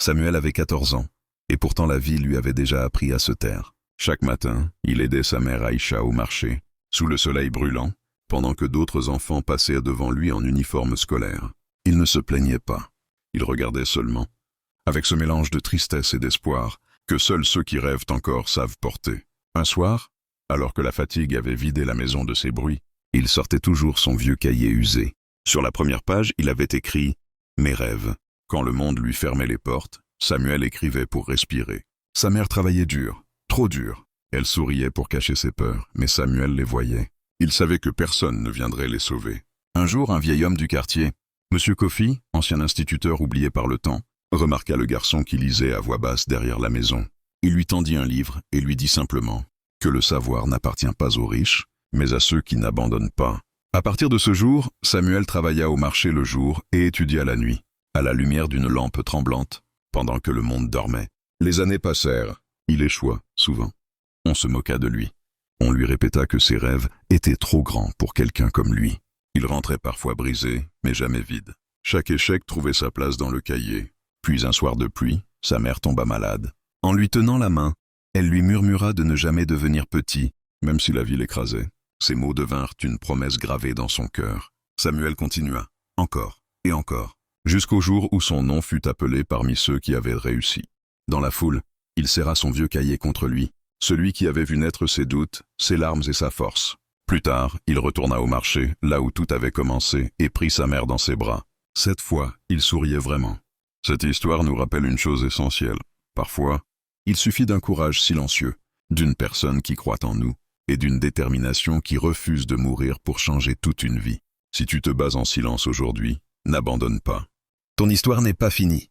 Samuel avait 14 ans, et pourtant la vie lui avait déjà appris à se taire. Chaque matin, il aidait sa mère Aïcha au marché, sous le soleil brûlant, pendant que d'autres enfants passaient devant lui en uniforme scolaire. Il ne se plaignait pas. Il regardait seulement, avec ce mélange de tristesse et d'espoir que seuls ceux qui rêvent encore savent porter. Un soir, alors que la fatigue avait vidé la maison de ses bruits, il sortait toujours son vieux cahier usé. Sur la première page, il avait écrit « Mes rêves ». Quand le monde lui fermait les portes, Samuel écrivait pour respirer. Sa mère travaillait dur, trop dur. Elle souriait pour cacher ses peurs, mais Samuel les voyait. Il savait que personne ne viendrait les sauver. Un jour, un vieil homme du quartier, Monsieur Kofi, ancien instituteur oublié par le temps, remarqua le garçon qui lisait à voix basse derrière la maison. Il lui tendit un livre et lui dit simplement que le savoir n'appartient pas aux riches, mais à ceux qui n'abandonnent pas. À partir de ce jour, Samuel travailla au marché le jour et étudia la nuit, à la lumière d'une lampe tremblante, pendant que le monde dormait. Les années passèrent. Il échoua, souvent. On se moqua de lui. On lui répéta que ses rêves étaient trop grands pour quelqu'un comme lui. Il rentrait parfois brisé, mais jamais vide. Chaque échec trouvait sa place dans le cahier. Puis un soir de pluie, sa mère tomba malade. En lui tenant la main, elle lui murmura de ne jamais devenir petit, même si la vie l'écrasait. Ces mots devinrent une promesse gravée dans son cœur. Samuel continua, encore et encore, jusqu'au jour où son nom fut appelé parmi ceux qui avaient réussi. Dans la foule, il serra son vieux cahier contre lui, celui qui avait vu naître ses doutes, ses larmes et sa force. Plus tard, il retourna au marché, là où tout avait commencé, et prit sa mère dans ses bras. Cette fois, il souriait vraiment. Cette histoire nous rappelle une chose essentielle. Parfois, il suffit d'un courage silencieux, d'une personne qui croit en nous, et d'une détermination qui refuse de mourir pour changer toute une vie. Si tu te bats en silence aujourd'hui, n'abandonne pas. Ton histoire n'est pas finie.